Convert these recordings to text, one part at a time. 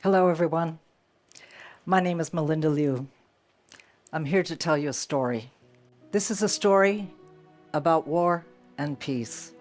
Hello, everyone. My name is Melinda Liu. I'm here to tell you a story. This is a story about war and peace.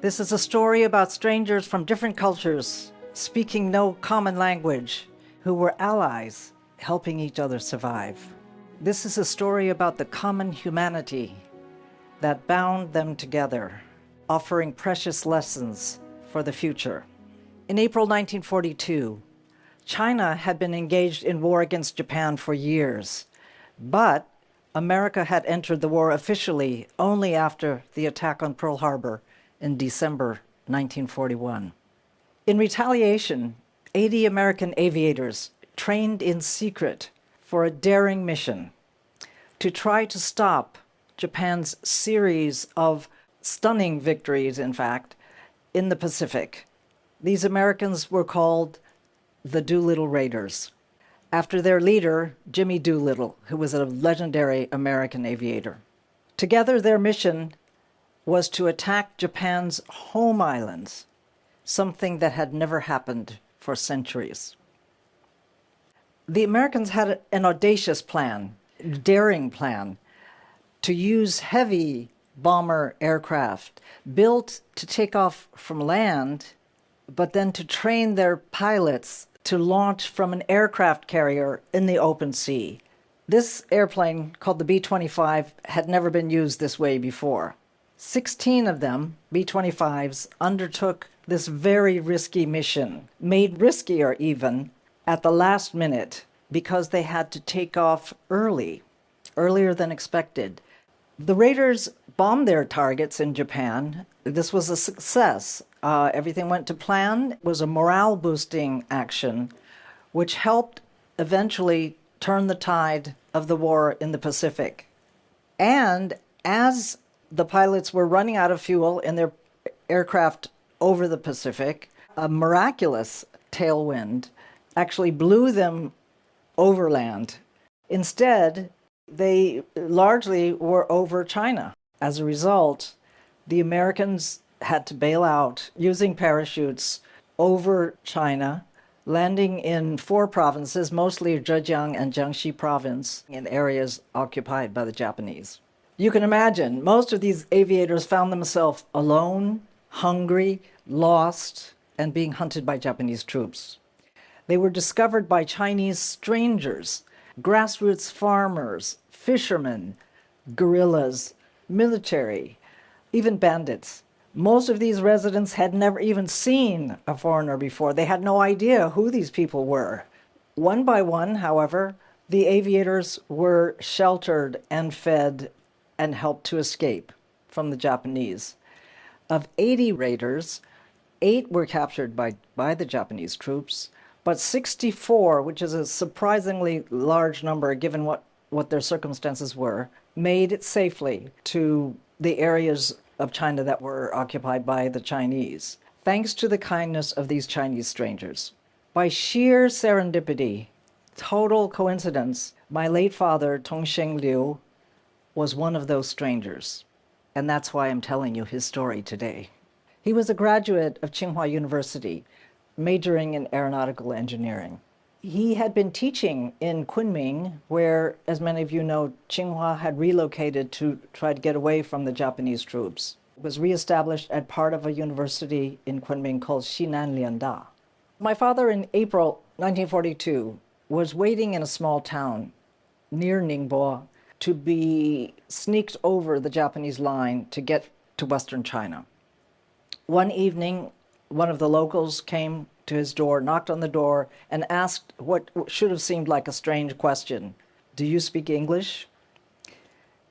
This is a story about strangers from different cultures, speaking no common language, who were allies, helping each other survive. This is a story about the common humanity that bound them together, offering precious lessons for the future. In April 1942, China had been engaged in war against Japan for years, but America had entered the war officially only after the attack on Pearl Harbor in December 1941. In retaliation, 80 American aviators trained in secret for a daring mission to try to stop Japan's series of stunning victories, in fact, in the Pacific. These Americans were called the Doolittle Raiders, after their leader, Jimmy Doolittle, who was a legendary American aviator. Together, their mission was to attack Japan's home islands, something that had never happened for centuries. The Americans had an audacious plan, daring plan, to use heavy bomber aircraft built to take off from land, but then to train their pilots to launch from an aircraft carrier in the open sea. This airplane, called the B-25, had never been used this way before. 16 of them, B-25s, undertook this very risky mission, made riskier even at the last minute because they had to take off earlier than expected. The Raiders bombed their targets in Japan. This was a success. Everything went to plan. It was a morale-boosting action, which helped eventually turn the tide of the war in the Pacific. And as the pilots were running out of fuel in their aircraft over the Pacific, a miraculous tailwind actually blew them overland. Instead, they largely were over China. As a result, the Americans had to bail out using parachutes over China, landing in 4 provinces, mostly Zhejiang and Jiangxi province, in areas occupied by the Japanese. You can imagine, most of these aviators found themselves alone, hungry, lost, and being hunted by Japanese troops. They were discovered by Chinese strangers, grassroots farmers, fishermen, guerrillas, military, even bandits. Most of these residents had never even seen a foreigner before. They had no idea who these people were. One by one, however, the aviators were sheltered and fed and helped to escape from the Japanese. Of 80 raiders, 8 were captured by the Japanese troops, but 64, which is a surprisingly large number given what their circumstances were, made it safely to the areas of China that were occupied by the Chinese, thanks to the kindness of these Chinese strangers. By sheer serendipity, total coincidence, my late father, Tongsheng Liu, was one of those strangers, and that's why I'm telling you his story today. He was a graduate of Tsinghua University, majoring in aeronautical engineering. He had been teaching in Kunming, where, as many of you know, Tsinghua had relocated to try to get away from the Japanese troops. It was reestablished at part of a university in Kunming called Xinan Lianda. My father, in April 1942, was waiting in a small town near Ningbo to be sneaked over the Japanese line to get to Western China. One evening, one of the locals came to his door, knocked on the door, and asked what should have seemed like a strange question. "Do you speak English?"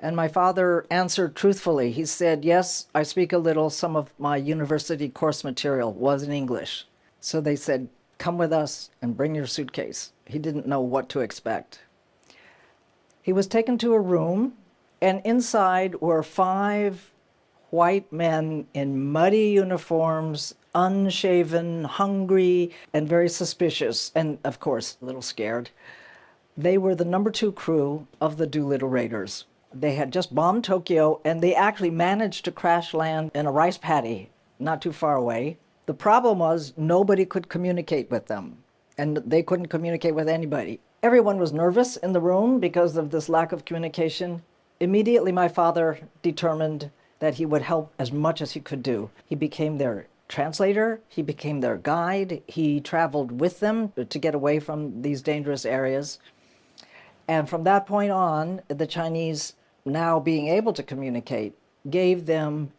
And my father answered truthfully. He said, "Yes, I speak a little. Some of my university course material was in English." So they said, "Come with us and bring your suitcase." He didn't know what to expect. He was taken to a room, and inside were 5 white men in muddy uniforms, unshaven, hungry, and very suspicious, and of course, a little scared. They were the number 2 crew of the Doolittle Raiders. They had just bombed Tokyo, and they actually managed to crash land in a rice paddy not too far away. The problem was nobody could communicate with them. and they couldn't communicate with anybody. Everyone was nervous in the room because of this lack of communication. Immediately, my father determined that he would help as much as he could do. He became their translator, he became their guide, he traveled with them to get away from these dangerous areas. And from that point on, the Chinese, now being able to communicate, gave them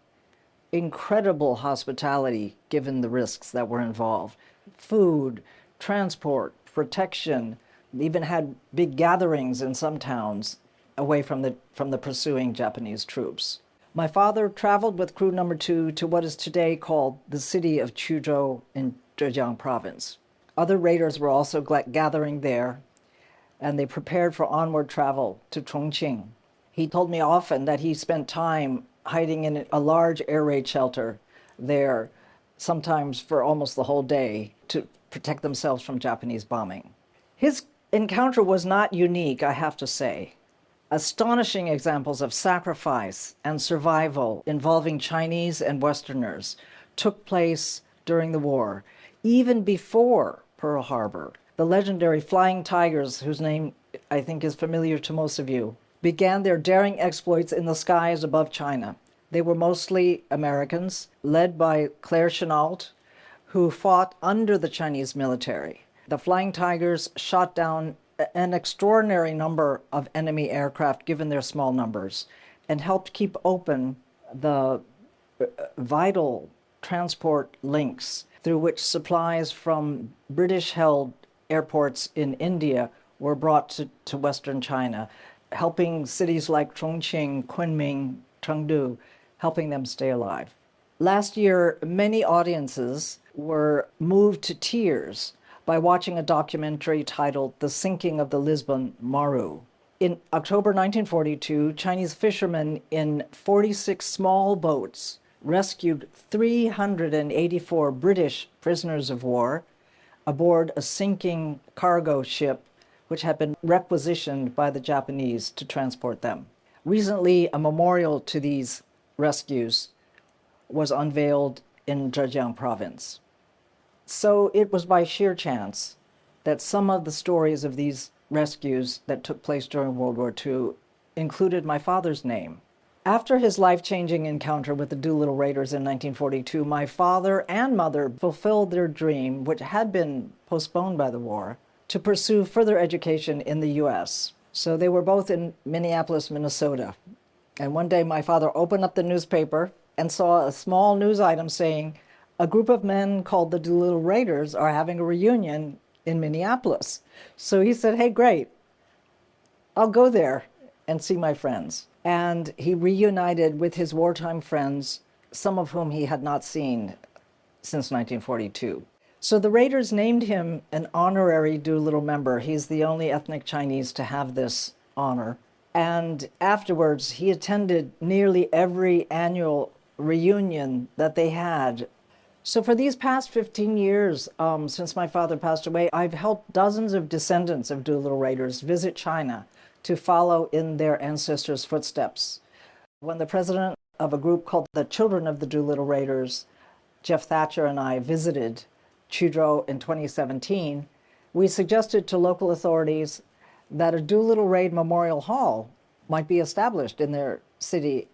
incredible hospitality given the risks that were involved. Food, transport, protection, even had big gatherings in some towns away from the pursuing Japanese troops. My father traveled with crew number 2 to what is today called the city of Quzhou in Zhejiang province. Other raiders were also gathering there, and they prepared for onward travel to Chongqing. He told me often that he spent time hiding in a large air raid shelter there, sometimes for almost the whole day, to protect themselves from Japanese bombing. His encounter was not unique, I have to say. Astonishing examples of sacrifice and survival involving Chinese and Westerners took place during the war, even before Pearl Harbor. The legendary Flying Tigers, whose name I think is familiar to most of you, began their daring exploits in the skies above China. They were mostly Americans, led by Claire Chennault, who fought under the Chinese military. The Flying Tigers shot down an extraordinary number of enemy aircraft, given their small numbers, and helped keep open the vital transport links through which supplies from British-held airports in India were brought to Western China, helping cities like Chongqing, Kunming, Chengdu, helping them stay alive. Last year, many audiences were moved to tears by watching a documentary titled The Sinking of the Lisbon Maru. In October 1942, Chinese fishermen in 46 small boats rescued 384 British prisoners of war aboard a sinking cargo ship which had been requisitioned by the Japanese to transport them. Recently, a memorial to these rescues was unveiled in Zhejiang province. So it was by sheer chance that some of the stories of these rescues that took place during World War II included my father's name. After his life-changing encounter with the Doolittle Raiders in 1942, my father and mother fulfilled their dream, which had been postponed by the war, to pursue further education in the U.S. So they were both in Minneapolis, Minnesota. And one day my father opened up the newspaper and saw a small news item saying, a group of men called the Doolittle Raiders are having a reunion in Minneapolis. So he said, hey, great, I'll go there and see my friends. And he reunited with his wartime friends, some of whom he had not seen since 1942. So the Raiders named him an honorary Doolittle member. He's the only ethnic Chinese to have this honor. And afterwards, he attended nearly every annual reunion that they had. So for these past 15 years, since my father passed away, I've helped dozens of descendants of Doolittle Raiders visit China to follow in their ancestors' footsteps. When the president of a group called the Children of the Doolittle Raiders, Jeff Thatcher, and I visited Quzhou in 2017, we suggested to local authorities that a Doolittle Raid Memorial Hall might be established in their city,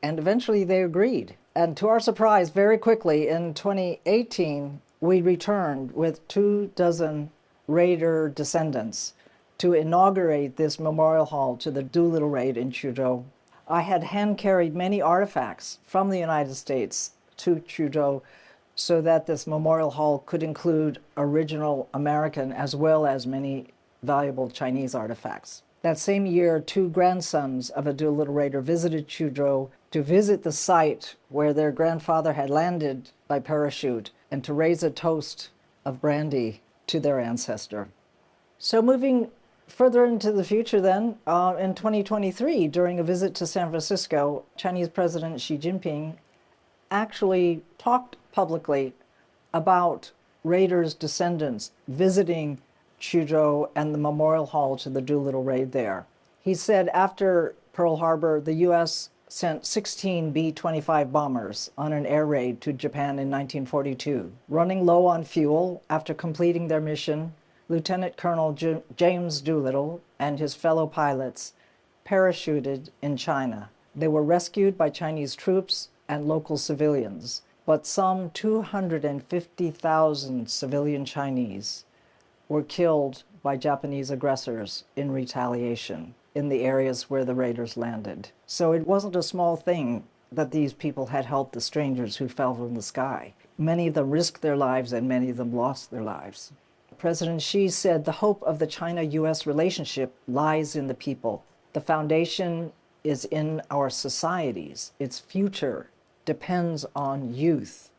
and eventually they agreed. And to our surprise, very quickly in 2018, we returned with 24 Raider descendants to inaugurate this memorial hall to the Doolittle Raid in Quzhou. I had hand-carried many artifacts from the United States to Quzhou so that this memorial hall could include original American as well as many valuable Chinese artifacts. That same year, 2 grandsons of a Doolittle Raider visited Quzhou to visit the site where their grandfather had landed by parachute and to raise a toast of brandy to their ancestor. So moving further into the future then, in 2023, during a visit to San Francisco, Chinese President Xi Jinping actually talked publicly about Raiders' descendants visiting Quzhou and the memorial hall to the Doolittle Raid there. He said after Pearl Harbor, the U.S. sent 16 B-25 bombers on an air raid to Japan in 1942. Running low on fuel after completing their mission, Lieutenant Colonel James Doolittle and his fellow pilots parachuted in China. They were rescued by Chinese troops and local civilians, but some 250,000 civilian Chinese were killed by Japanese aggressors in retaliation in the areas where the raiders landed. So it wasn't a small thing that these people had helped the strangers who fell from the sky. Many of them risked their lives and many of them lost their lives. President Xi said the hope of the China-US relationship lies in the people. The foundation is in our societies. Its future depends on youth,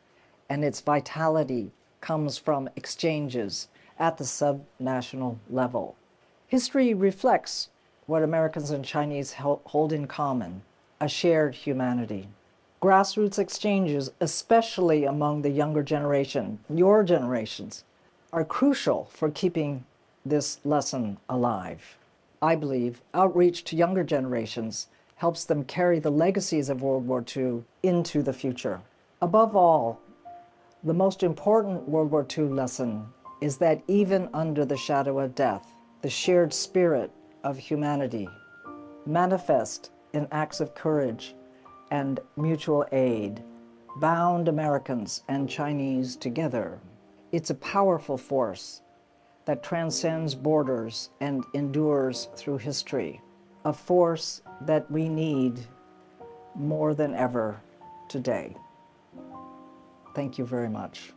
and its vitality comes from exchanges at the subnational level. History reflects what Americans and Chinese hold in common, a shared humanity. Grassroots exchanges, especially among the younger generation, your generations, are crucial for keeping this lesson alive. I believe outreach to younger generations helps them carry the legacies of World War II into the future. Above all, the most important World War II lesson is that even under the shadow of death, the shared spirit of humanity manifest in acts of courage and mutual aid bound Americans and Chinese together. It's a powerful force that transcends borders and endures through history, a force that we need more than ever today. Thank you very much.